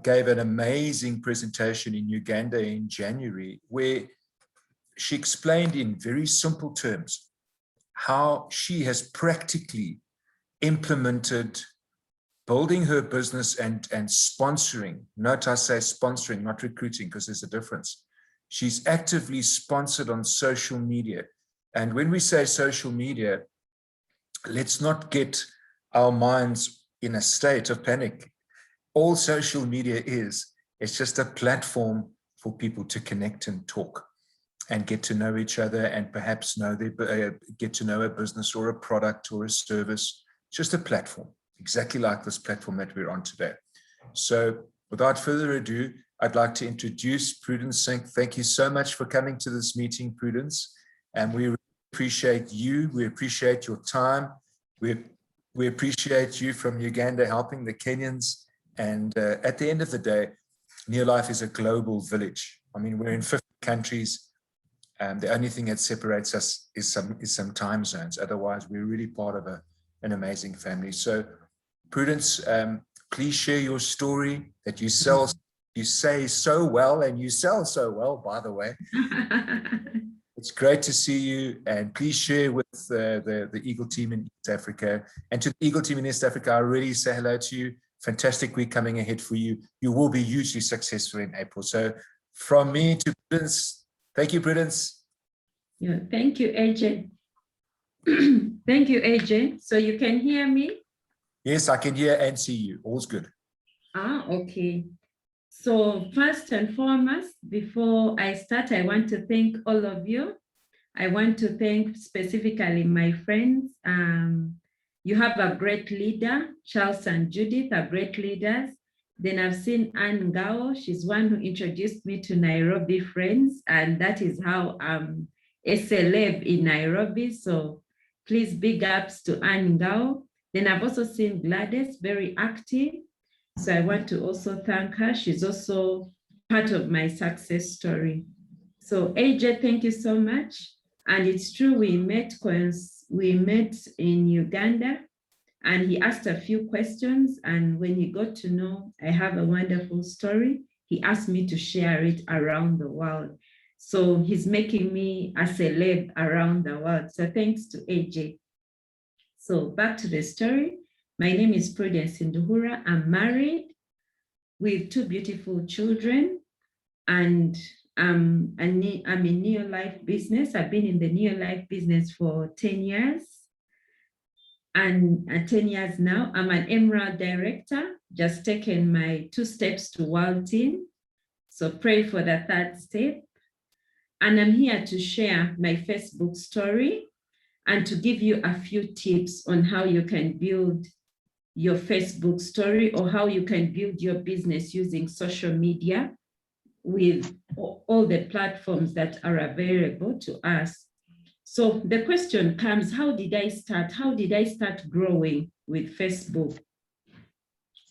gave an amazing presentation in Uganda in January, where she explained in very simple terms how she has practically implemented building her business and sponsoring. Note I say sponsoring, not recruiting, because there's a difference. She's actively sponsored on social media. And when we say social media, let's not get our minds in a state of panic. All social media it's just a platform for people to connect and talk and get to know each other and perhaps get to know a business or a product or a service. It's just a platform, exactly like this platform that we're on today. So without further ado, I'd like to introduce Prudence Sink. Thank you so much for coming to this meeting, Prudence. And we appreciate you. We appreciate your time. We appreciate you from Uganda helping the Kenyans. And at the end of the day, Neolife is a global village. I mean, we're in 50 countries. The only thing that separates us is some time zones. Otherwise, we're really part of an amazing family. So, Prudence, please share your story that you say so well, and you sell so well, by the way. It's great to see you, and please share with the Eagle team in East Africa. And to the Eagle team in East Africa, I really say hello to you. Fantastic week coming ahead for you. You will be hugely successful in April. So from me to Prudence, thank you, Prudence. Yeah, thank you, AJ. Thank you, AJ. So you can hear me? Yes, I can hear and see you. All's good. Okay. So first and foremost, before I start, I want to thank all of you. I want to thank specifically my friends. You have a great leader, Charles and Judith are great leaders. Then I've seen Anne Ngao. She's one who introduced me to Nairobi friends, and that is how I'm a celeb in Nairobi. So please big ups to Anne Ngao. Then I've also seen Gladys, very active. So I want to also thank her. She's also part of my success story. So AJ, thank you so much. And it's true, we met in Uganda, and he asked a few questions. And when he got to know I have a wonderful story, he asked me to share it around the world. So he's making me a celeb around the world. So thanks to AJ. So back to the story. My name is Prudence Nduhura. I'm married with 2 beautiful children, and I'm in Neolife business. I've been in the Neolife business for 10 years. And 10 years now, I'm an Emerald director, just taken my 2 steps to World Team. So pray for the 3rd step. And I'm here to share my Facebook story and to give you a few tips on how you can build your Facebook story or how you can build your business using social media with all the platforms that are available to us. So the question comes, how did I start? How did I start growing with Facebook?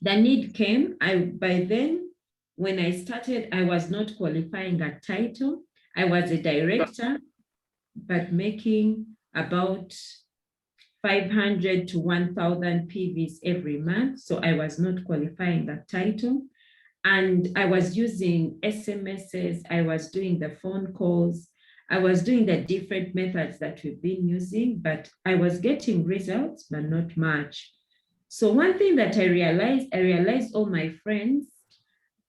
The need came. By then, when I started, I was not qualifying a title. I was a director, but making about 500 to 1,000 PVs every month. So I was not qualifying that title. And I was using SMSs, I was doing the phone calls, I was doing the different methods that we've been using, but I was getting results, but not much. So one thing that I realized all my friends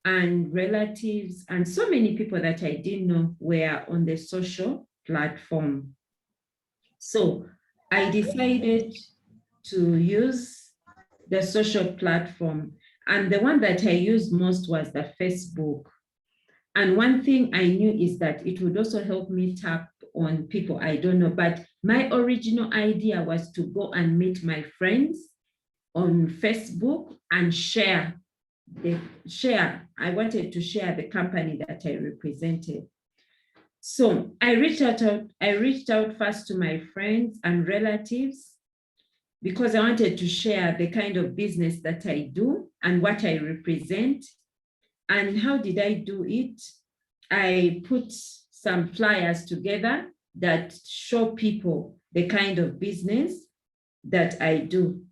and relatives and so many people that I didn't know were on the social platform. So I decided to use the social platform, and the one that I used most was the Facebook. And one thing I knew is that it would also help me tap on people I don't know, but my original idea was to go and meet my friends on Facebook and share. I wanted to share the company that I represented. So I reached out first to my friends and relatives because I wanted to share the kind of business that I do and what I represent. And how did I do it? I put some flyers together that show people the kind of business that I do.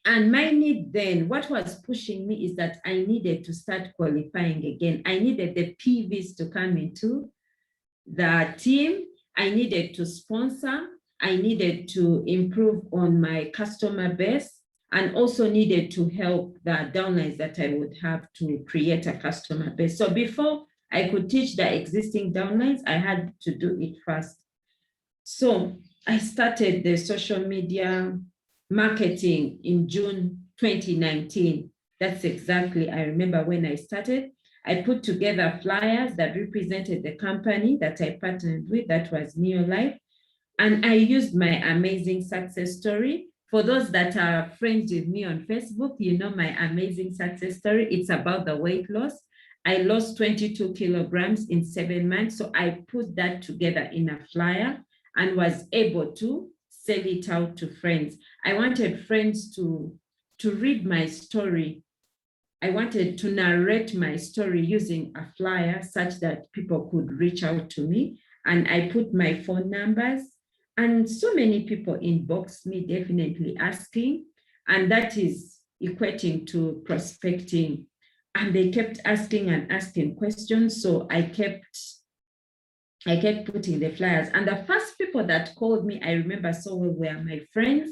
And my need then, what was pushing me is that I needed to start qualifying again. I needed the PVs to come into the team. I needed to sponsor. I needed to improve on my customer base, and also needed to help the downlines that I would have to create a customer base. So before I could teach the existing downlines, I had to do it first. So I started the social media marketing in June 2019. That's exactly, I remember when I started. I put together flyers that represented the company that I partnered with, that was Neolife. And I used my amazing success story. For those that are friends with me on Facebook, you know my amazing success story. It's about the weight loss. I lost 22 kilograms in 7 months. So I put that together in a flyer and was able to sell it out to friends. I wanted friends to read my story. I wanted to narrate my story using a flyer such that people could reach out to me. And I put my phone numbers, and so many people inboxed me, definitely asking, and that is equating to prospecting. And they kept asking and asking questions. So I kept putting the flyers. And the first people that called me, I remember so well, were my friends.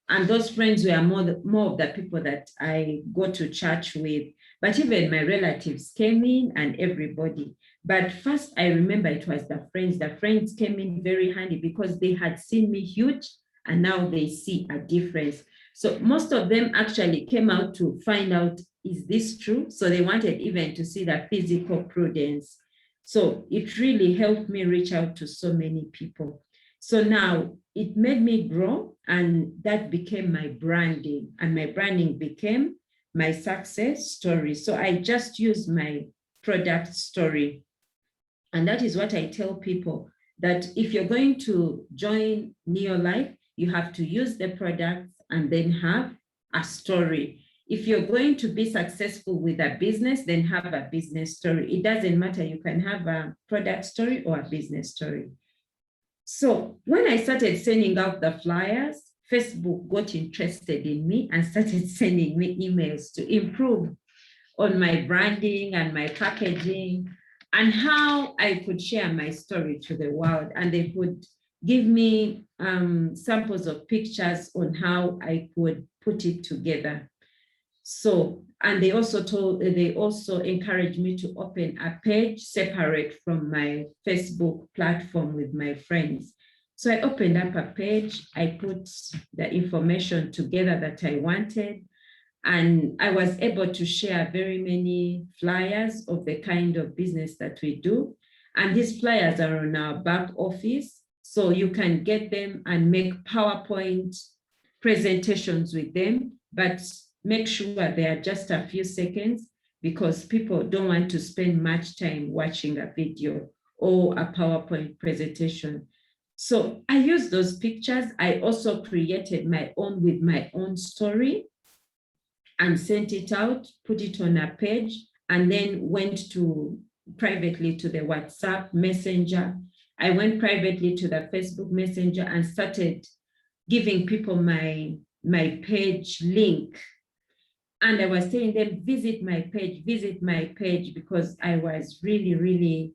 And those friends were more of the people that I go to church with. But even my relatives came in and everybody. But first, I remember it was the friends. The friends came in very handy because they had seen me huge and now they see a difference. So most of them actually came out to find out, is this true? So they wanted even to see the physical Prudence. So it really helped me reach out to so many people. So now it made me grow, and that became my branding, and my branding became my success story. So I just use my product story. And that is what I tell people, that if you're going to join Neolife, you have to use the products and then have a story. If you're going to be successful with a business, then have a business story. It doesn't matter. You can have a product story or a business story. So when I started sending out the flyers, Facebook got interested in me and started sending me emails to improve on my branding and my packaging and how I could share my story to the world. And they could give me samples of pictures on how I could put it together. So, and they also encouraged me to open a page separate from my Facebook platform with my friends. So I opened up a page, I put the information together that I wanted, and I was able to share very many flyers of the kind of business that we do. And these flyers are on our back office, so you can get them and make PowerPoint presentations with them, but make sure they are just a few seconds, because people don't want to spend much time watching a video or a PowerPoint presentation. So I use those pictures. I also created my own with my own story and sent it out, put it on a page, and then went privately to the WhatsApp Messenger. I went privately to the Facebook Messenger and started giving people my page link. And I was telling them, visit my page, because I was really,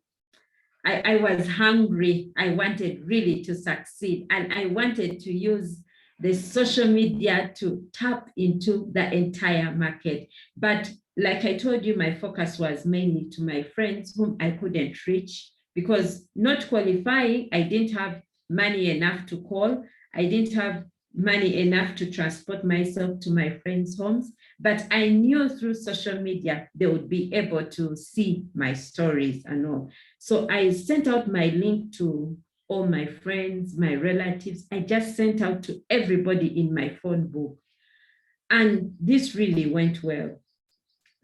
I was hungry. I wanted really to succeed. And I wanted to use the social media to tap into the entire market. But like I told you, my focus was mainly to my friends whom I couldn't reach, because not qualifying, I didn't have money enough to call. I didn't have money enough to transport myself to my friends' homes, but I knew through social media they would be able to see my stories and all. So I sent out my link to all my friends, my relatives. I just sent out to everybody in my phone book. And this really went well.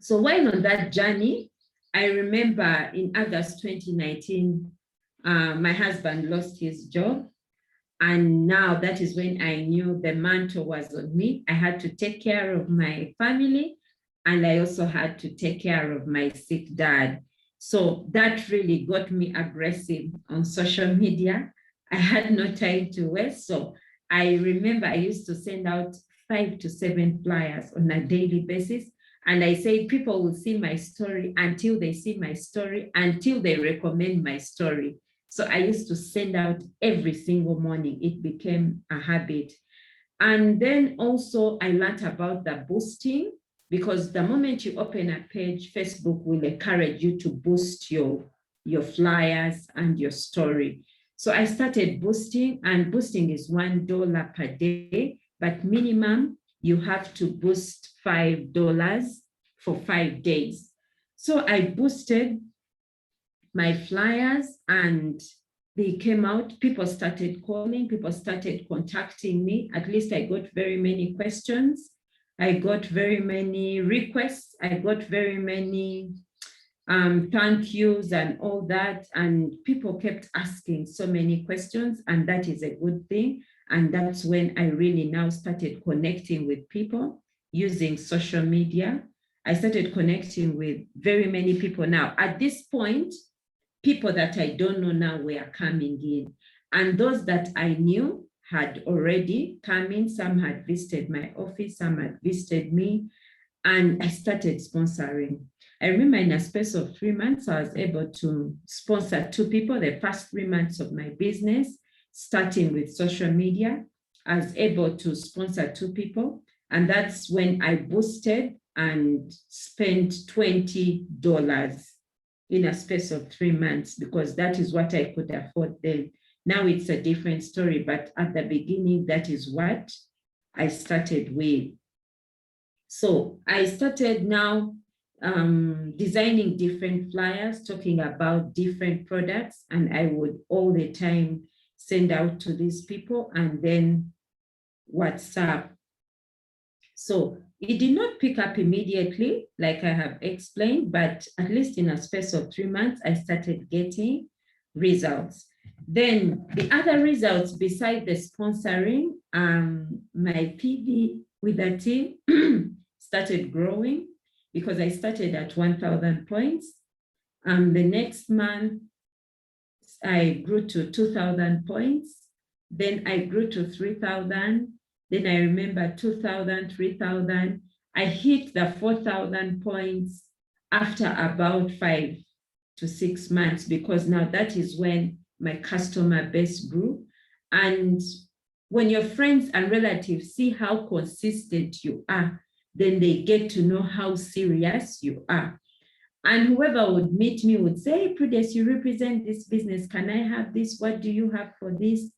So while on that journey, I remember in August 2019, my husband lost his job. And now that is when I knew the mantle was on me. I had to take care of my family, and I also had to take care of my sick dad. So that really got me aggressive on social media. I had no time to waste. So I remember I used to send out 5 to 7 flyers on a daily basis. And I say people will see my story until they see my story, until they recommend my story. So I used to send out every single morning. It became a habit. And then also I learned about the boosting, because the moment you open a page, Facebook will encourage you to boost your flyers and your story. So I started boosting, and boosting is $1 per day, but minimum you have to boost $5 for 5 days. So I boosted my flyers and they came out. People started calling, people started contacting me. At least I got very many questions. I got very many requests. I got very many thank yous and all that. And people kept asking so many questions, and that is a good thing. And that's when I really now started connecting with people using social media. I started connecting with very many people now. At this point, people that I don't know now were coming in. And those that I knew had already come in. Some had visited my office, some had visited me, and I started sponsoring. I remember in a space of 3 months, I was able to sponsor 2 people, the first 3 months of my business, starting with social media. I was able to sponsor 2 people. And that's when I boosted and spent $20 in a space of 3 months, because that is what I could afford then. Now it's a different story, but at the beginning, that is what I started with. So I started now designing different flyers, talking about different products, and I would all the time send out to these people and then WhatsApp. So it did not pick up immediately, like I have explained, but at least in a space of 3 months, I started getting results. Then the other results beside the sponsoring, my PV with the team started growing, because I started at 1,000 points. The next month, I grew to 2,000 points. Then I grew to 3,000. Then I remember 2,000, 3,000. I hit the 4,000 points after about 5 to 6 months, because now that is when my customer base grew. And when your friends and relatives see how consistent you are, then they get to know how serious you are. And whoever would meet me would say, hey, Prudence, you represent this business. Can I have this? What do you have for this?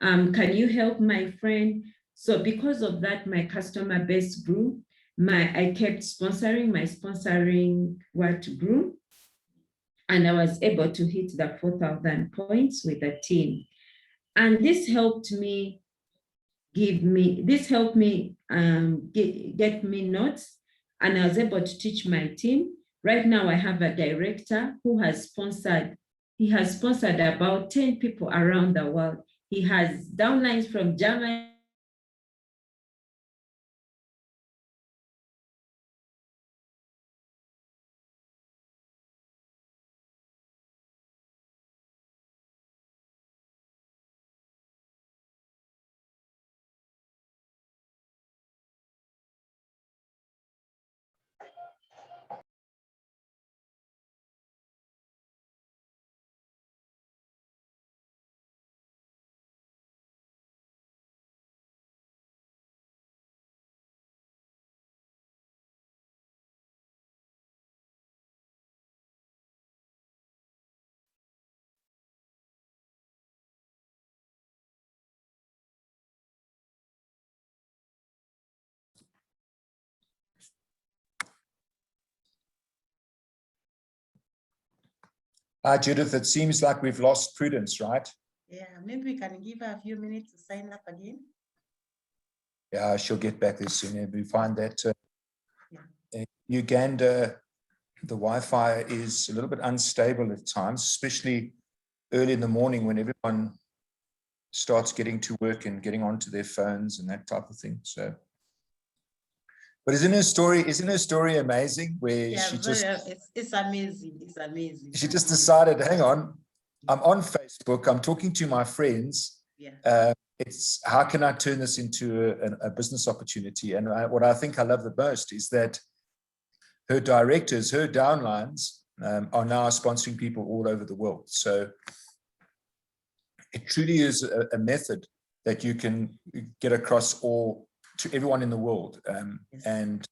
Can you help my friend? So because of that, my customer base grew. I kept sponsoring, my sponsoring grew. And I was able to hit the 4,000 points with a team. And this helped me get me notes, and I was able to teach my team. Right now, I have a director who has sponsored about 10 people around the world. He has downlines from Germany, Judith, it seems like we've lost Prudence, right? Yeah, maybe we can give her a few minutes to sign up again. Yeah, she'll get back there soon. We find that Yeah. in Uganda, the Wi-Fi is a little bit unstable at times, especially early in the morning when everyone starts getting to work and getting onto their phones and that type of thing. So, but isn't her story amazing? Where Yeah, she just it's amazing. It's amazing. She just decided, hang on, I'm on Facebook, I'm talking to my friends. Yeah. it's how can I turn this into a business opportunity? And what I think I love the most is that her directors, her downlines, are now sponsoring people all over the world. So it truly is a method that you can get across to everyone in the world. And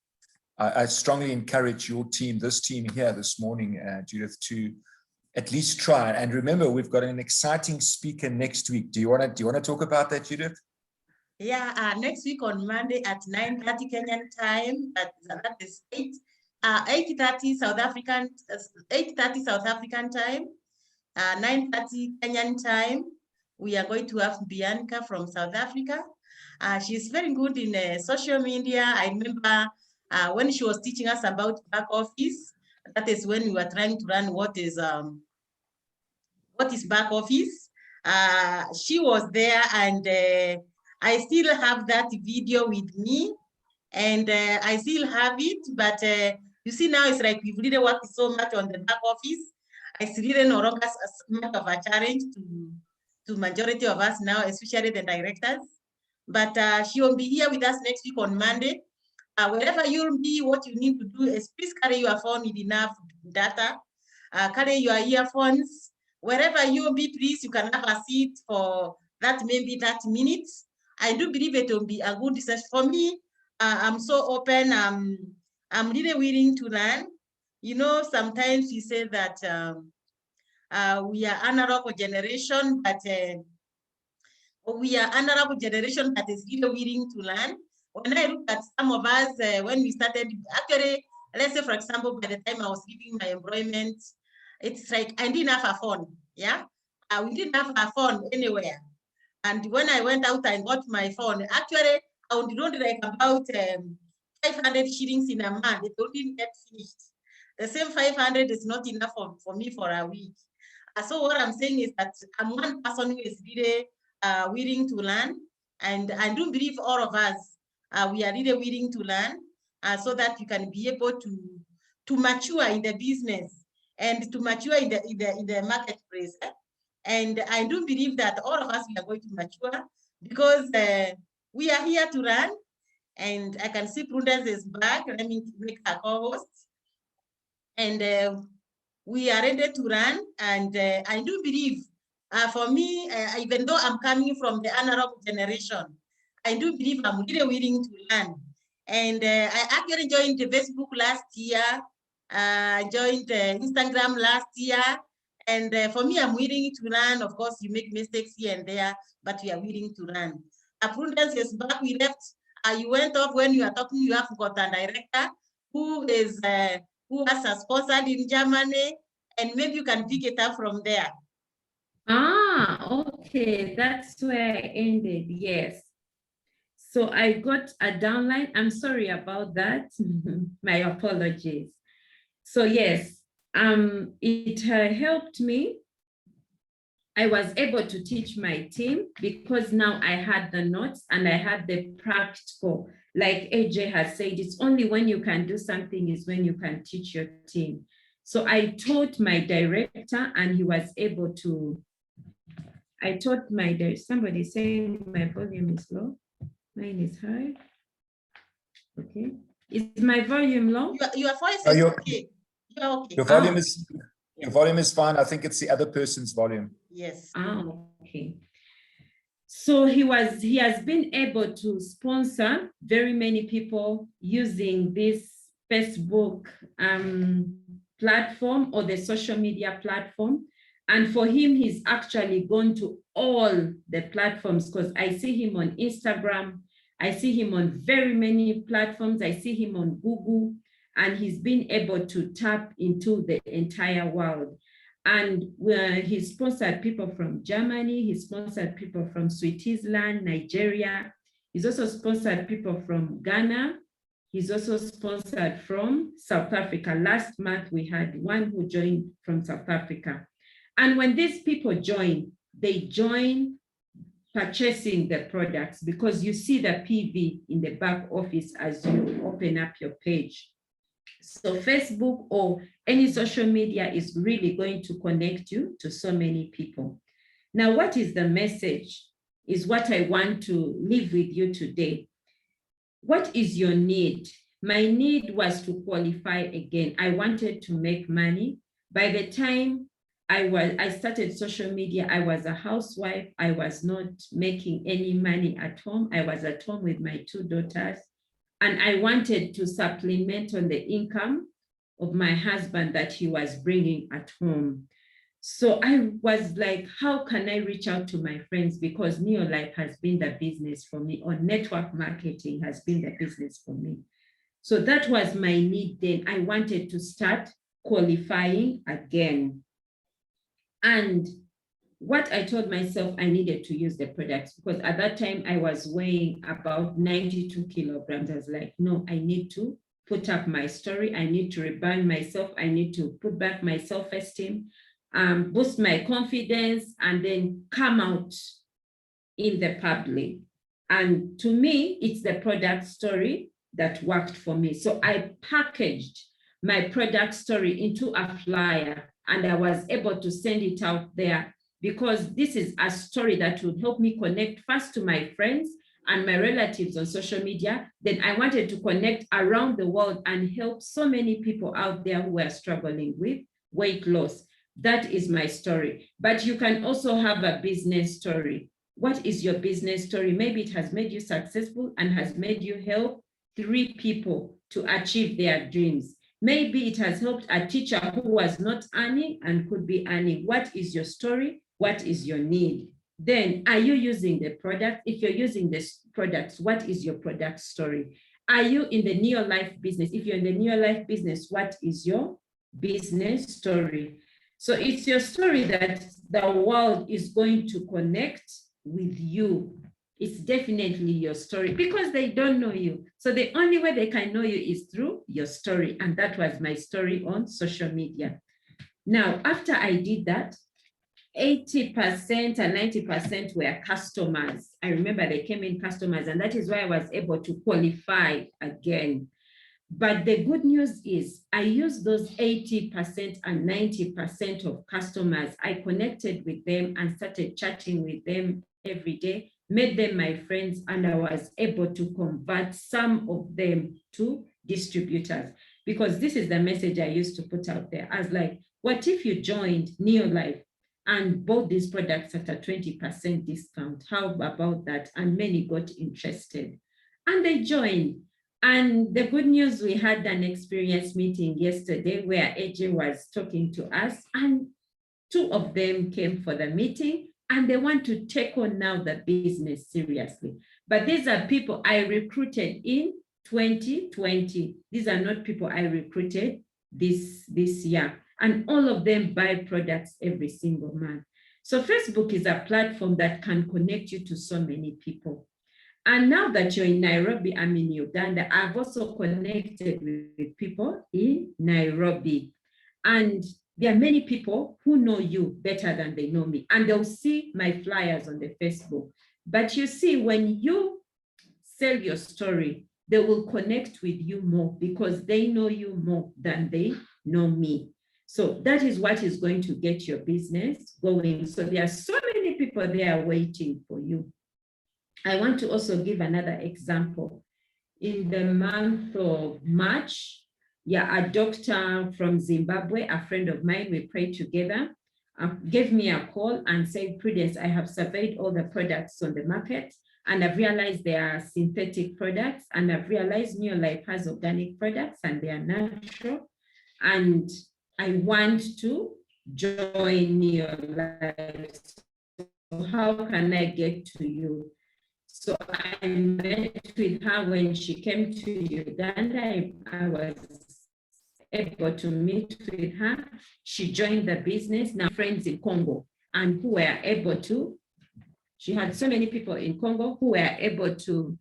I strongly encourage your team, this team here this morning, Judith, to at least try. And remember, we've got an exciting speaker next week. Do you want to talk about that, Judith? Yeah, next week on Monday at 9:30 Kenyan time, that is 8:30 South African, 8:30 South African time, 9:30 Kenyan time. We are going to have Bianca from South Africa. She's very good in social media. I remember when she was teaching us about back office. That is when we were trying to run what is back office. She was there, and I still have that video with me, and I still have it. But you see, now it's like we've really worked so much on the back office. It's really no longer as much of a challenge to majority of us now, especially the directors. But she will be here with us next week on Monday. Wherever you'll be, what you need to do is please carry your phone with enough data. Carry your earphones. Wherever you'll be, please, you can have a seat for that, maybe 30 minutes. I do believe it will be a good research for me. I'm so open. I'm really willing to learn. You know, sometimes you say that we are analog generation, but we are analog generation that is really willing to learn. When I look at some of us, when we started, actually, let's say, for example, by the time I was giving my employment, it's like I didn't have a phone, yeah? We didn't have a phone anywhere. And when I went out and got my phone, actually, I would do like about 500 shillings in a month. It wouldn't get finished. The same 500 is not enough for me for a week. So what I'm saying is that I'm one person who is really willing to learn. And I do believe all of us, we are really willing to learn so that you can be able to mature in the business and to mature in the marketplace. And I do believe that all of us, we are going to mature because we are here to learn. And I can see Prudence is back. Let me make her co-host. And we are ready to run. And I do believe, for me, even though I'm coming from the analog generation, I do believe I'm really willing to learn. And I actually joined the Facebook last year, joined Instagram last year. And for me, I'm willing to learn. Of course, you make mistakes here and there, but we are willing to learn. Prudence is back. We left. You went off when you are talking. You have got a director who has a sponsor in Germany, and maybe you can pick it up from there. Okay, that's where I ended. Yes. So I got a downline. I'm sorry about that. My apologies. So yes, it helped me. I was able to teach my team because now I had the notes and I had the practical. Like AJ has said, it's only when you can do something is when you can teach your team. So I taught my director and he was able to, somebody saying my volume is low. Mine is high. Okay. Is my volume low? Your voice is okay. You're okay. Your volume is fine. I think it's the other person's volume. Yes. Okay. So he has been able to sponsor very many people using this Facebook platform or the social media platform. And for him, he's actually gone to all the platforms because I see him on Instagram. I see him on very many platforms. I see him on Google, and he's been able to tap into the entire world. And he sponsored people from Germany. He sponsored people from Switzerland, Nigeria. He's also sponsored people from Ghana. He's also sponsored from South Africa. Last month, we had one who joined from South Africa. And when these people join, they join purchasing the products because you see the PV in the back office as you open up your page. So Facebook or any social media is really going to connect you to so many people. Now, what is the message? is what I want to leave with you today. What is your need? My need was to qualify again. I wanted to make money. By the time I started social media, I was a housewife. I was not making any money at home. I was at home with my 2 daughters. And I wanted to supplement on the income of my husband that he was bringing at home. So I was like, how can I reach out to my friends? Because Neolife has been the business for me, or network marketing has been the business for me. So that was my need then. I wanted to start qualifying again. And what I told myself, I needed to use the products, because at that time I was weighing about 92 kilograms. I was like, no, I need to put up my story. I need to rebrand myself. I need to put back my self-esteem, boost my confidence, and then come out in the public. And to me, it's the product story that worked for me. So I packaged my product story into a flyer, and I was able to send it out there, because this is a story that would help me connect first to my friends and my relatives on social media. Then I wanted to connect around the world and help so many people out there who are struggling with weight loss. That is my story. But you can also have a business story. What is your business story? Maybe it has made you successful and has made you help 3 people to achieve their dreams. Maybe it has helped a teacher who was not earning and could be earning. What is your story? What is your need? Then, are you using the product? If you're using the products, what is your product story? Are you in the Neolife business? If you're in the Neolife business, what is your business story? So it's your story that the world is going to connect with you. It's definitely your story, because they don't know you. So the only way they can know you is through your story. And that was my story on social media. Now, after I did that, 80% and 90% were customers. I remember they came in customers, and that is why I was able to qualify again. But the good news is I used those 80% and 90% of customers. I connected with them and started chatting with them every day, made them my friends, and I was able to convert some of them to distributors, because this is the message I used to put out there. I was like, what if you joined Neolife and bought these products at a 20% discount? How about that? And many got interested and they joined. And the good news, we had an experience meeting yesterday where AJ was talking to us, and 2 of them came for the meeting, and they want to take on now the business seriously. But these are people I recruited in 2020. These are not people I recruited this year. And all of them buy products every single month. So Facebook is a platform that can connect you to so many people. And now that you're in Nairobi, I'm in Uganda, I've also connected with people in Nairobi. And there are many people who know you better than they know me, and they'll see my flyers on the Facebook. But you see, when you sell your story, they will connect with you more because they know you more than they know me. So that is what is going to get your business going. So there are so many people there waiting for you. I want to also give another example. In the month of March, a doctor from Zimbabwe, a friend of mine, we prayed together, gave me a call and said, Prudence, I have surveyed all the products on the market, and I've realized they are synthetic products, and I've realized Neolife has organic products and they are natural, and I want to join Neolife. So how can I get to you? So I met with her when she came to Uganda. I was able to meet with her. She joined the business, now friends in Congo, and who were able to, she had so many people in Congo who were able to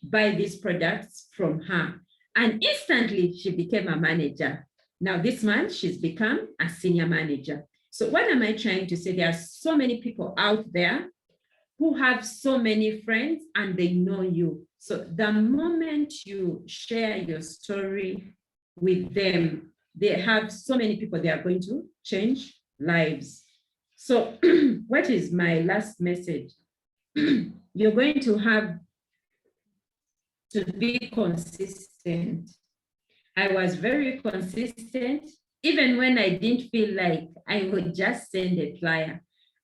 buy these products from her. And instantly she became a manager. Now this month she's become a senior manager. So what am I trying to say? There are so many people out there who have so many friends and they know you. So the moment you share your story with them, they have so many people, they are going to change lives. So what is my last message? you're going to have to be consistent. I was very consistent, even when I didn't feel like I would just send a flyer.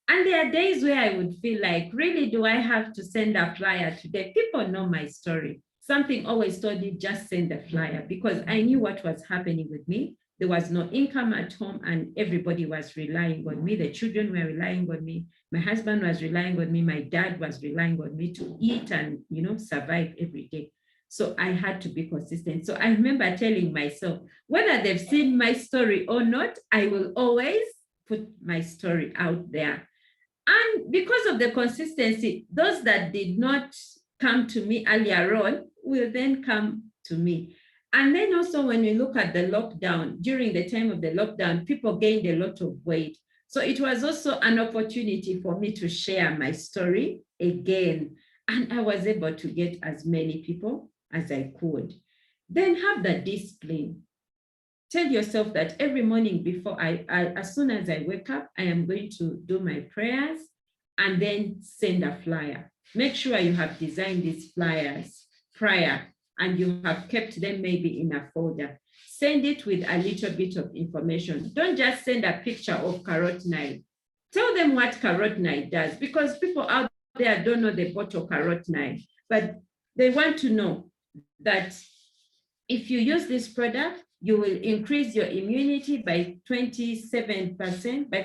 And there are days where I would feel like, really, do I have to send a flyer today? People know my story. Something always told me, just send a flyer, because I knew what was happening with me. There was no income at home and everybody was relying on me. The children were relying on me. My husband was relying on me. My dad was relying on me to eat and, survive every day. So I had to be consistent. So I remember telling myself, whether they've seen my story or not, I will always put my story out there. And because of the consistency, those that did not come to me earlier on will then come to me. And then also when we look at the lockdown, during the time of the lockdown, people gained a lot of weight. So it was also an opportunity for me to share my story again. And I was able to get as many people as I could. Then have the discipline. Tell yourself that every morning before as soon as I wake up, I am going to do my prayers and then send a flyer. Make sure you have designed these flyers prior and you have kept them maybe in a folder. Send it with a little bit of information. Don't just send a picture of carotenoid. Tell them what carotenoid does, because people out there don't know the bottle carotenoid, but they want to know that if you use this product, you will increase your immunity by 27%, by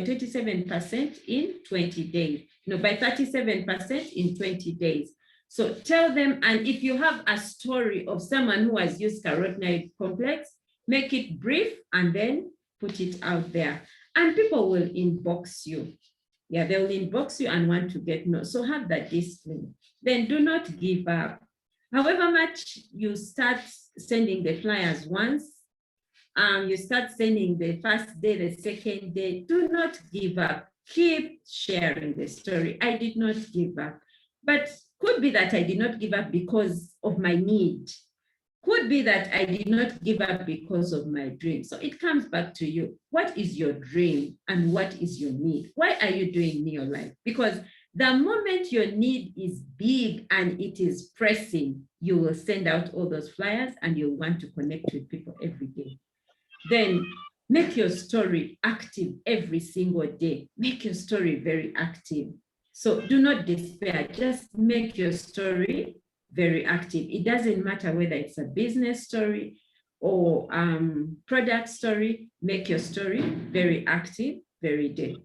27% in 20 days. No, by 37% in 20 days. So tell them, and if you have a story of someone who has used carotenoid complex, make it brief and then put it out there. And people will inbox you. Yeah, they will inbox you and want to get know. So have that discipline. Then do not give up. However much you start sending the flyers once, you start sending the first day, the second day, do not give up. Keep sharing the story. I did not give up, but could be that I did not give up because of my need. Could be that I did not give up because of my dream. So it comes back to you. What is your dream and what is your need? Why are you doing Neo Life? Because the moment your need is big and it is pressing, you will send out all those flyers and you'll want to connect with people every day. Then make your story active every single day. Make your story very active. So do not despair, just make your story very active. It doesn't matter whether it's a business story or product story, make your story very active every day.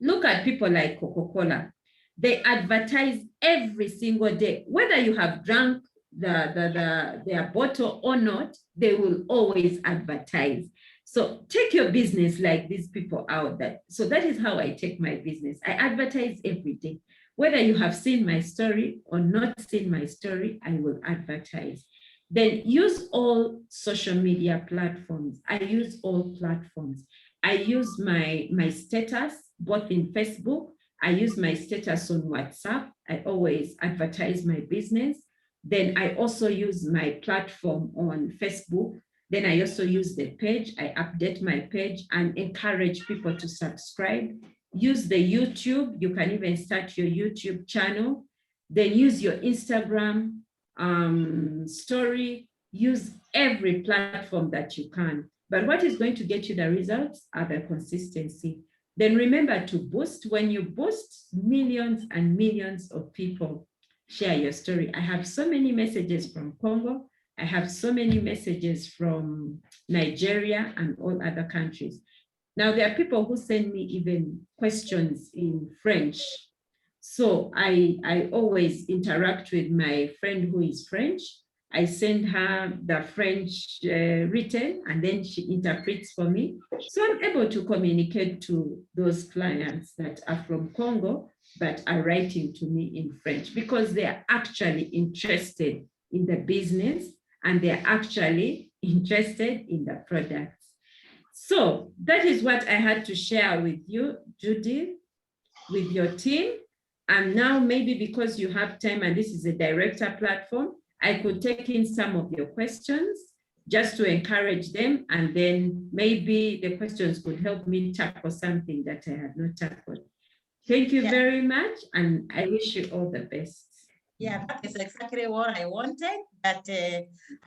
Look at people like Coca-Cola. They advertise every single day. Whether you have drunk their bottle or not, they will always advertise. So take your business like these people out there. So that is how I take my business. I advertise every day. Whether you have seen my story or not seen my story, I will advertise. Then use all social media platforms. I use all platforms. I use my status, both in Facebook. I use my status on WhatsApp. I always advertise my business. Then I also use my platform on Facebook. Then I also use the page. I update my page and encourage people to subscribe. Use the YouTube. You can even start your YouTube channel. Then use your Instagram story. Use every platform that you can. But what is going to get you the results are the consistency. Then remember to boost. When you boost, millions and millions of people share your story. I have so many messages from Congo. I have so many messages from Nigeria and all other countries. Now, there are people who send me even questions in French. So I always interact with my friend who is French. I send her the French written, and then she interprets for me. So I'm able to communicate to those clients that are from Congo, but are writing to me in French because they are actually interested in the business and they're actually interested in the products. So that is what I had to share with you, Judy, with your team. And now maybe because you have time and this is a director platform, I could take in some of your questions just to encourage them. And then maybe the questions could help me tackle something that I had not tackled. Thank you Yeah. very much, and I wish you all the best. Yeah, that is exactly what I wanted, that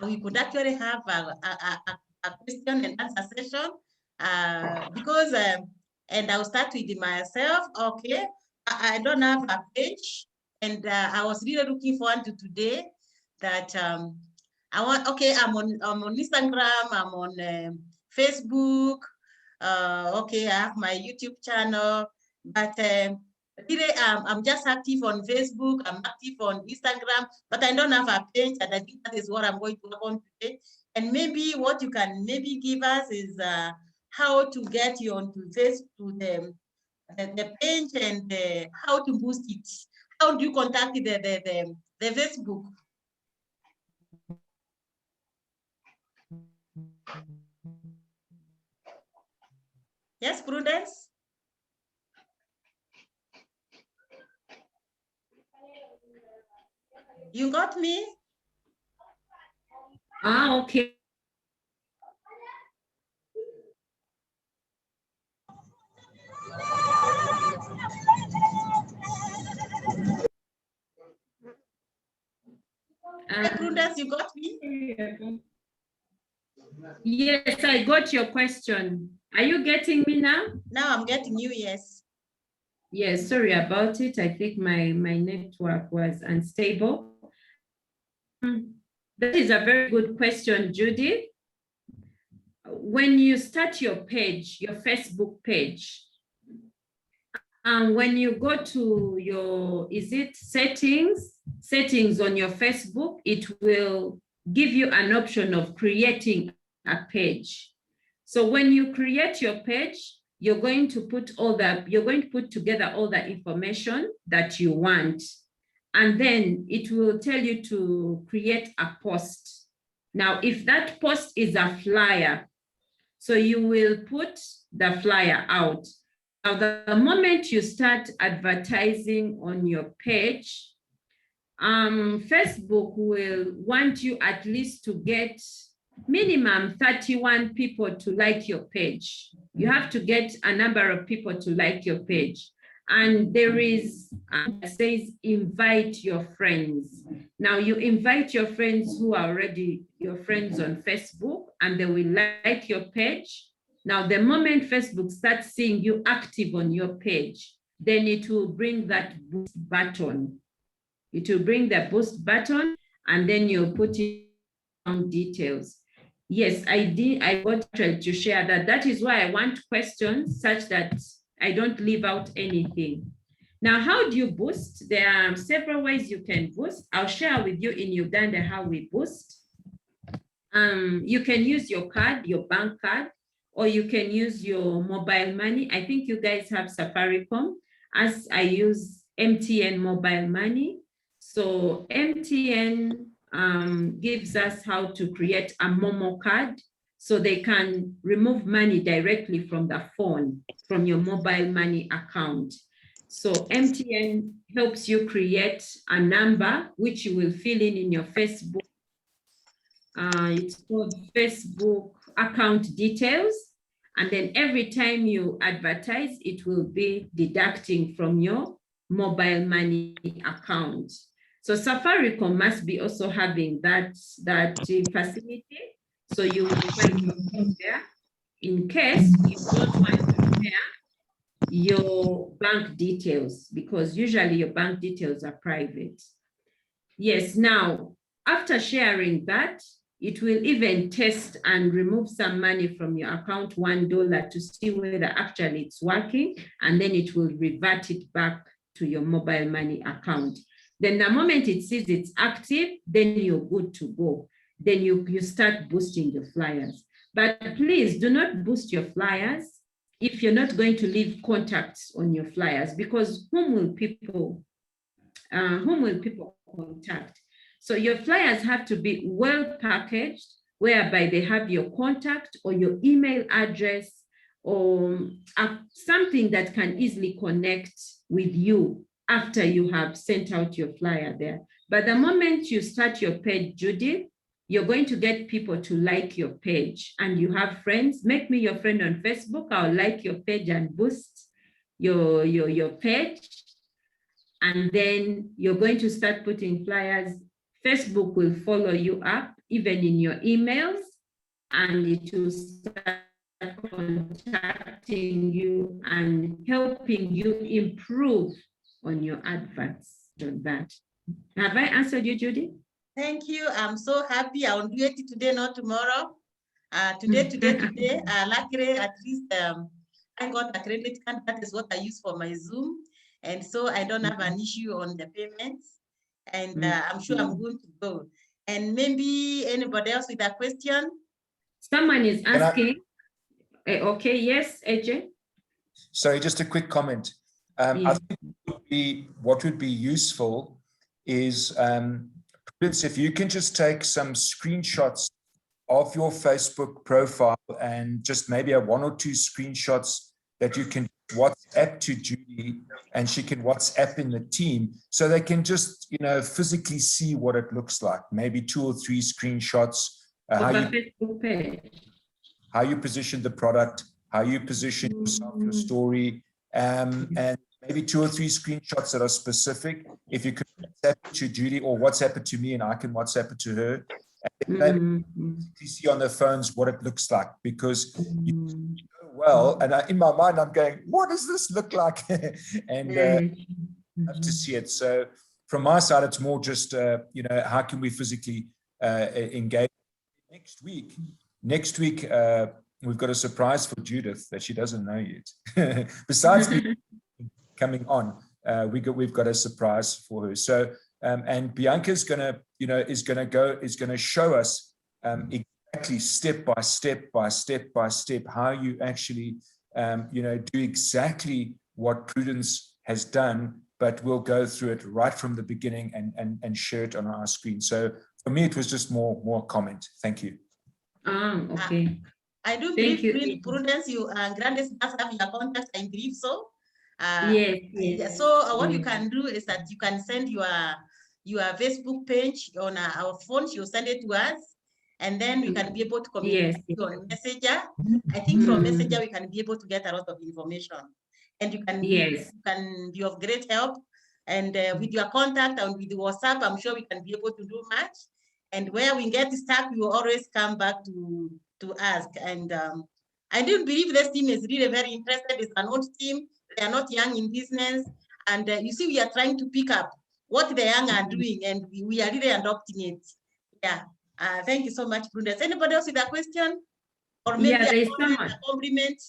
we could actually have a question and answer session because, and I'll start with myself, okay, I don't have a page, and I was really looking forward to today that I want, okay, I'm on Instagram, I'm on Facebook, okay, I have my YouTube channel, but really, I'm just active on Facebook, I'm active on Instagram, but I don't have a page, and I think that is what I'm going to work on today. And maybe what you can maybe give us is how to get you onto Facebook, the page, and how to boost it. How do you contact the Facebook? Yes, Prudence? You got me? Ah, okay. Hey, Prudence, you got me? Yes, I got your question. Are you getting me now? Now I'm getting you, yes. Yes, sorry about it. I think my network was unstable. That is a very good question, Judy. When you start your page, your Facebook page, and when you go to your, is it settings on your Facebook, it will give you an option of creating a page. So when you create your page, you're going to put together all the information that you want. And then it will tell you to create a post. Now, if that post is a flyer, so you will put the flyer out. Now, the moment you start advertising on your page, Facebook will want you at least to get minimum 31 people to like your page. You have to get a number of people to like your page. And there is, it says, invite your friends. Now you invite your friends who are already your friends on Facebook, and they will like your page. Now, the moment Facebook starts seeing you active on your page, then it will bring that boost button. It will bring the boost button, and then you'll put in details. Yes, I got to share that. That is why I want questions such that I don't leave out anything. Now, how do you boost? There are several ways you can boost. I'll share with you in Uganda how we boost. You can use your card, your bank card, or you can use your mobile money. I think you guys have Safaricom, as I use MTN mobile money. So MTN gives us how to create a Momo card, so they can remove money directly from the phone, from your mobile money account. So MTN helps you create a number, which you will fill in your Facebook. It's called Facebook account details. And then every time you advertise, it will be deducting from your mobile money account. So Safaricom must be also having that facility. So you will find yourself there in case you don't want to share your bank details, because usually your bank details are private. Yes, now, after sharing that, it will even test and remove some money from your account, $1, to see whether actually it's working, and then it will revert it back to your mobile money account. Then the moment it sees it's active, then you're good to go. Then you start boosting your flyers. But please do not boost your flyers if you're not going to leave contacts on your flyers, because whom will people contact? So your flyers have to be well packaged, whereby they have your contact or your email address, or something that can easily connect with you after you have sent out your flyer there. But the moment you start your page, Judy, you're going to get people to like your page, and you have friends. Make me your friend on Facebook. I'll like your page and boost your page, and then you're going to start putting flyers. Facebook will follow you up, even in your emails, and it will start contacting you and helping you improve on your adverts. On that. Have I answered you, Judy? Thank you. I'm so happy. I will do it today, not tomorrow. Today. Luckily, at least I got a credit card. That is what I use for my Zoom. And so I don't have an issue on the payments. And I'm sure I'm going to go. And maybe anybody else with a question? Someone is asking. Okay, yes, AJ? Sorry, just a quick comment. I think what would be useful is, Prudence, if you can just take some screenshots of your Facebook profile and just maybe a 1 or 2 screenshots that you can WhatsApp to Judy, and she can WhatsApp in the team, so they can just, you know, physically see what it looks like. Maybe 2 or 3 screenshots, how you position the product, how you position yourself, your story, and maybe 2 or 3 screenshots that are specific. If you could WhatsApp it to Judy or WhatsApp it to me, and I can WhatsApp it to her, and you see on their phones what it looks like, because you know well, and in my mind I'm going, what does this look like? And I have to see it. So from my side, it's more just you know, how can we physically engage? Next week we've got a surprise for Judith that she doesn't know yet. Besides me coming on, we've got a surprise for her. So and Bianca's gonna, you know, is gonna show us exactly step by step how you actually you know, do exactly what Prudence has done, but we'll go through it right from the beginning and share it on our screen. So for me, it was just more comment. Thank you. Okay. I do believe, Prudence, you Grandes does have your contact. I believe so. Yes. So what you can do is that you can send your Facebook page on our phone. You'll send it to us, and then we can be able to communicate on Messenger. I think from Messenger we can be able to get a lot of information, and you can be of great help. And with your contact and with the WhatsApp, I'm sure we can be able to do much. And where we get stuck, we will always come back to ask. And I do believe this team is really very interested. It's an old team. They are not young in business. And you see, we are trying to pick up what the young are doing, and we are really adopting it. Yeah. Thank you so much, Prudence. Anybody else with a question? Or maybe a compliment?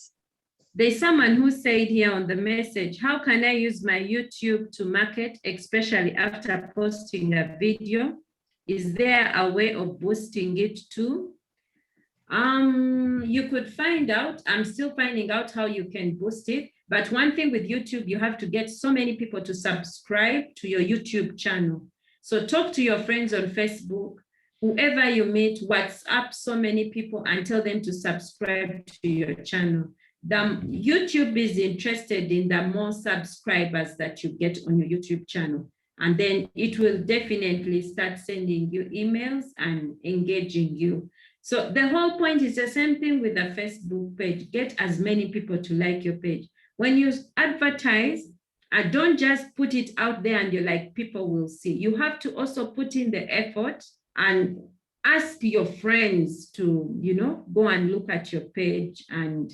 There's someone who said here on the message, how can I use my YouTube to market, especially after posting a video? Is there a way of boosting it too? You could find out. I'm still finding out how you can boost it. But one thing with YouTube, you have to get so many people to subscribe to your YouTube channel. So talk to your friends on Facebook, whoever you meet, WhatsApp so many people and tell them to subscribe to your channel. YouTube is interested in the more subscribers that you get on your YouTube channel. And then it will definitely start sending you emails and engaging you. So the whole point is the same thing with the Facebook page. Get as many people to like your page. When you advertise, don't just put it out there and you're like, people will see. You have to also put in the effort and ask your friends to, you know, go and look at your page and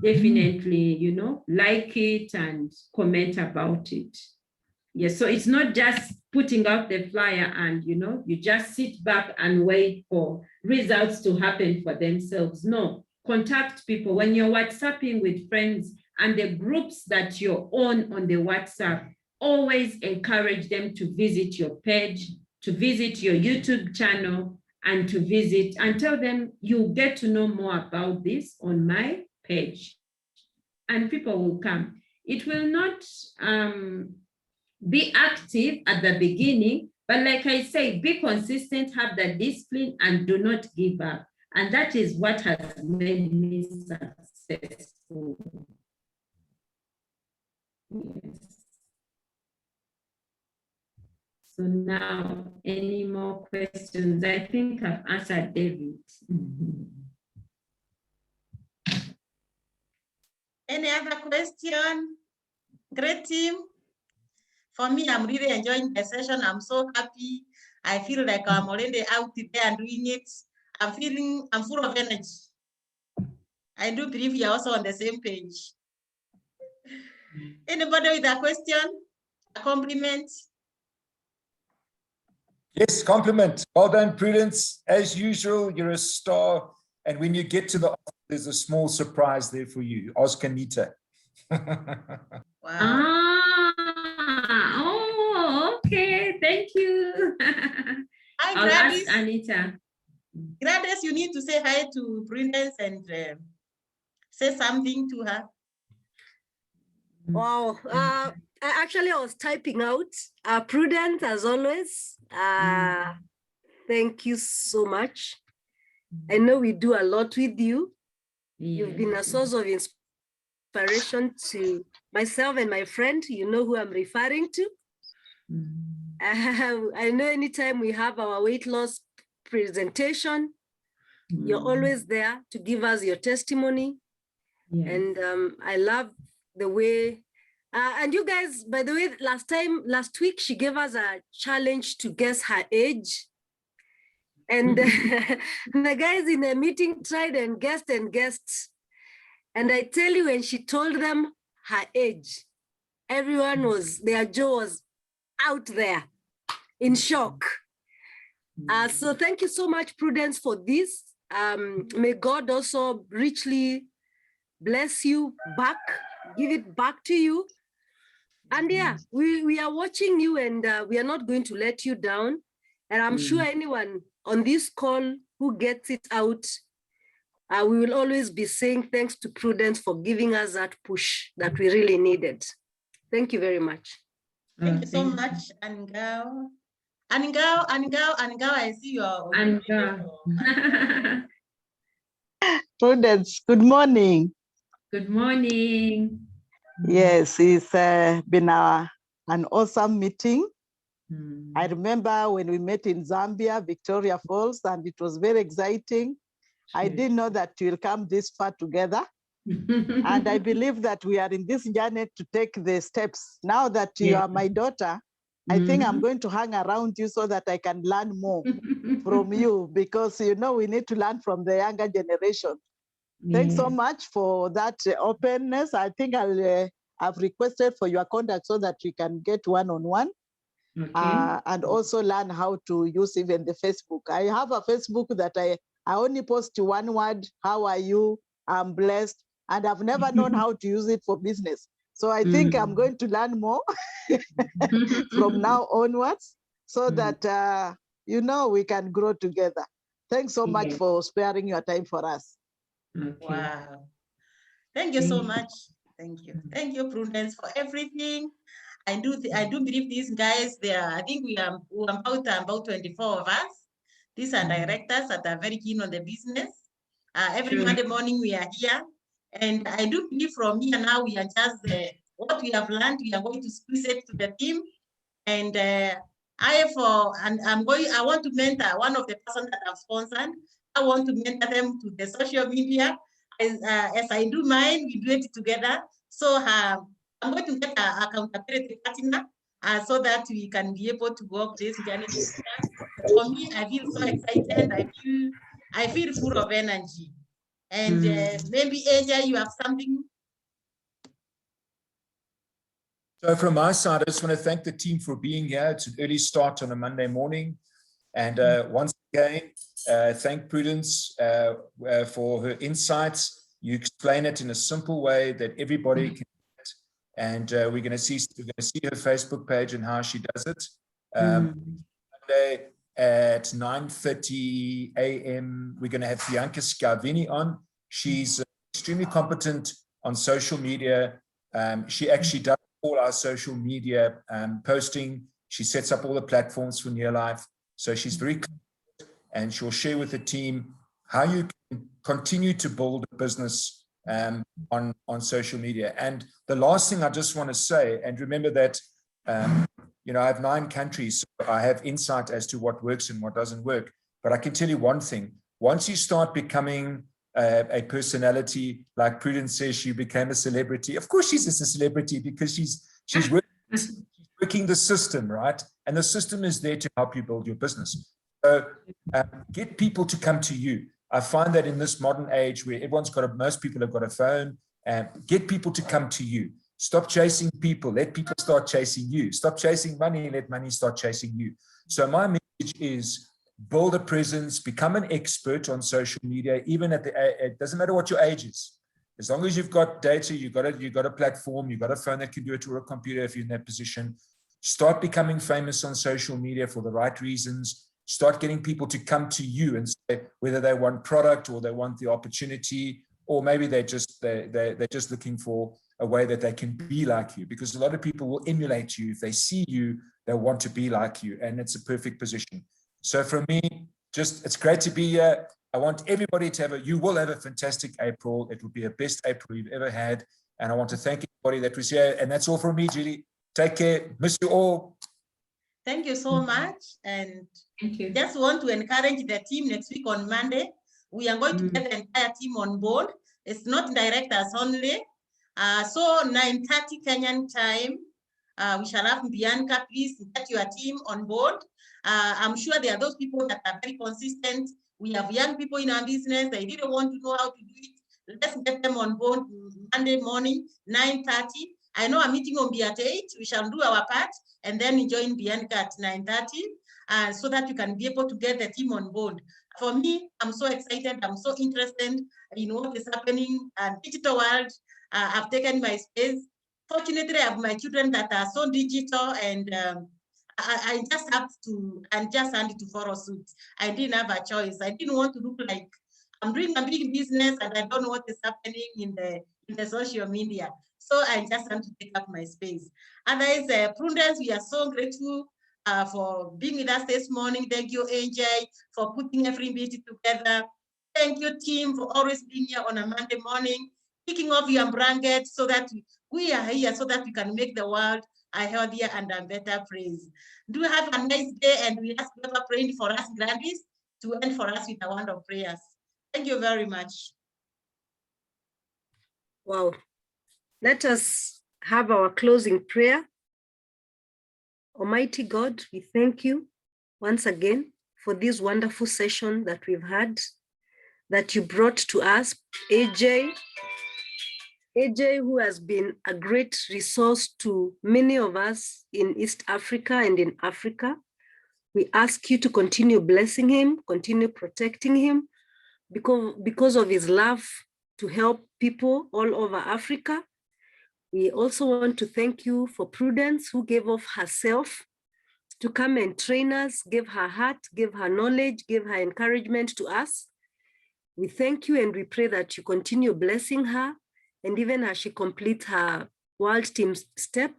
definitely, you know, like it and comment about it. Yes, so it's not just putting out the flyer and, you know, you just sit back and wait for results to happen for themselves. No, contact people. When you're WhatsApping with friends and the groups that you're on the WhatsApp, always encourage them to visit your page, to visit your YouTube channel, and to visit and tell them you'll get to know more about this on my page. And people will come. It will not be active at the beginning, but like I say, be consistent, have the discipline, and do not give up. And that is what has made me successful. Yes. So now, any more questions? I think I've answered David. Any other question? Great team. For me, I'm really enjoying the session. I'm so happy. I feel like I'm already out there and doing it. I'm full of energy. I do believe you're also on the same page. Anybody with a question, a compliment? Yes, compliment. Well done, Prudence. As usual, you're a star. And when you get to the office, there's a small surprise there for you. Ask Anita. Wow. Oh, okay. Thank you. Hi, I'll Gladys. ask Anita. Gladys, you need to say hi to Prudence and say something to her. Wow. I was typing out. Prudence, as always. Thank you so much. I know we do a lot with you. You've been a source of inspiration to myself and my friend. You know who I'm referring to. I know anytime we have our weight loss presentation, you're always there to give us your testimony. And I love the way, and you guys, by the way, last week, she gave us a challenge to guess her age. And the guys in the meeting tried and guessed. And I tell you, when she told them her age, everyone their jaw was out there in shock. So thank you so much, Prudence, for this. May God also richly bless you back, give it back to you. And yeah, we are watching you, and we are not going to let you down. And I'm sure anyone on this call who gets it out, we will always be saying thanks to Prudence for giving us that push that we really needed. Thank you very much. Thank you so much, Angao. Angao, I see you are on Angao. Prudence, good morning. Good morning. Yes, it's been an awesome meeting. I remember when we met in Zambia, Victoria Falls, and it was very exciting. I didn't know that we'll come this far together. And I believe that we are in this journey to take the steps. Now that you are my daughter, I think I'm going to hang around you so that I can learn more from you, because, you know, we need to learn from the younger generation. Thanks so much for that openness. I think I've requested for your contact so that we can get one-on-one. And also learn how to use even the Facebook. I have a Facebook that I only post one word, how are you? I'm blessed. And I've never known how to use it for business. So I think I'm going to learn more from now onwards, so that, you know, we can grow together. Thanks so much for sparing your time for us. Wow. Thank you so much. Thank you. Thank you, Prudence, for everything. I do believe these guys, I think we are about 24 of us. These are directors that are very keen on the business. Every Monday morning we are here. And I do believe from here now we are just, what we have learned, we are going to squeeze it to the team. And I want to mentor one of the persons that I've sponsored. I want to mentor them to the social media. As I do mine, we do it together. So I'm going to get an accountability partner so that we can be able to work this journey together. For me, I feel so excited. I feel full of energy. And maybe, Aja, you have something? So from my side, I just want to thank the team for being here. It's an early start on a Monday morning. And once again, thank Prudence for her insights. You explain it in a simple way that everybody can get. And we're going to see her Facebook page and how she does it. Monday at 9:30 a.m. we're going to have Bianca Scavini on. She's extremely competent on social media. She actually does all our social media posting. She sets up all the platforms for Near Life. So she's very clear, and she'll share with the team how you can continue to build a business on social media. And the last thing I just want to say, and remember that, you know, I have 9 countries, so I have insight as to what works and what doesn't work. But I can tell you one thing: once you start becoming a personality like Prudence says she became a celebrity. Of course she's a celebrity because she's working the system, right? And the system is there to help you build your business. So get people to come to you. I find that in this modern age where most people have got a phone, get people to come to you. Stop chasing people. Let people start chasing you. Stop chasing money. Let money start chasing you. So my message is build a presence, become an expert on social media, even it doesn't matter what your age is. As long as you've got data, you've got a platform, you've got a phone that can do it, or a computer if you're in that position. Start becoming famous on social media for the right reasons. Start getting people to come to you and say whether they want product or they want the opportunity, or maybe they're just looking for a way that they can be like you, because a lot of people will emulate you. If they see you, they'll want to be like you, and it's a perfect position. So for me, it's great to be here. I want everybody to you will have a fantastic April. It will be the best April you've ever had. And I want to thank everybody that was here. And that's all from me, Julie. Take care. Miss you all. Thank you so much. And thank you. Just want to encourage the team next week on Monday. We are going to get the entire team on board. It's not directors only. So 9:30 Kenyan time, we shall have Bianca. Please get your team on board. I'm sure there are those people that are very consistent. We have young people in our business. They didn't want to know how to do it. Let's get them on board Monday morning, 9:30. I know a meeting will be at 8. We shall do our part and then join Bianca at 9:30 so that you can be able to get the team on board. For me, I'm so excited. I'm so interested in what is happening in digital world. I've taken my space. Fortunately, I have my children that are so digital, and I just have to, and just had to follow suit. I didn't have a choice. I didn't want to look like I'm doing a big business and I don't know what is happening in the social media. So I just want to take up my space. Otherwise, Prudence, we are so grateful for being with us this morning. Thank you, AJ, for putting every meeting together. Thank you, team, for always being here on a Monday morning, kicking off your blanket so that we are here so that we can make the world a healthier and a better place. Do have a nice day, and we ask whoever praying for us, Grandies, to end for us with a word of prayers. Thank you very much. Wow. Let us have our closing prayer. Almighty God, we thank you once again for this wonderful session that we've had, that you brought to us, AJ, who has been a great resource to many of us in East Africa and in Africa. We ask you to continue blessing him, continue protecting him, because of his love to help people all over Africa. We also want to thank you for Prudence, who gave of herself to come and train us, give her heart, give her knowledge, give her encouragement to us. We thank you and we pray that you continue blessing her, and even as she completes her world team step,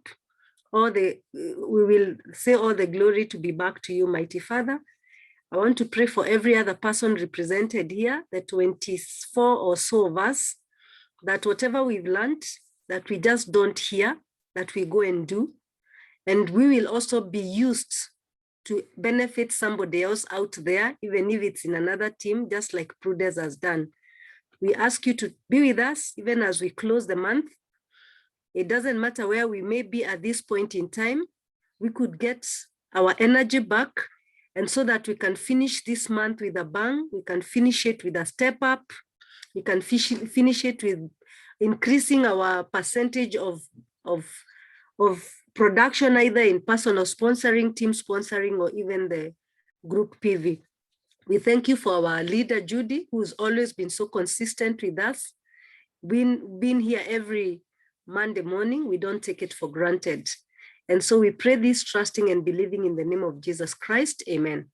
we will say all the glory to be back to you, mighty Father. I want to pray for every other person represented here, the 24 or so of us, that whatever we've learned, that we just don't hear, that we go and do. And we will also be used to benefit somebody else out there, even if it's in another team, just like Prudence has done. We ask you to be with us, even as we close the month. It doesn't matter where we may be at this point in time, we could get our energy back, and so that we can finish this month with a bang, we can finish it with a step up, we can finish it with increasing our percentage of production, either in personal sponsoring, team sponsoring, or even the group PV. We thank you for our leader, Judy, who's always been so consistent with us, been here every Monday morning. We don't take it for granted. And so we pray this, trusting and believing in the name of Jesus Christ. Amen.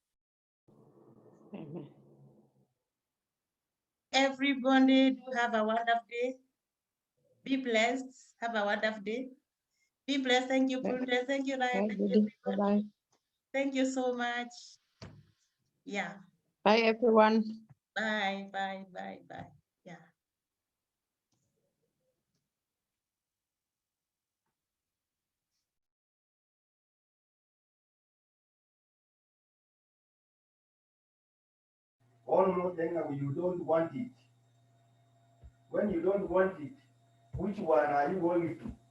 Amen. Everybody, do have a wonderful day. Be blessed. Have a wonderful day. Be blessed. Thank you, Prudence. Thank you, Ryan. Thank you, everybody. Bye. Thank you so much. Yeah. Bye, everyone. Bye, bye, bye, bye. Yeah. Almost then you don't want it. When you don't want it, which one are you going to?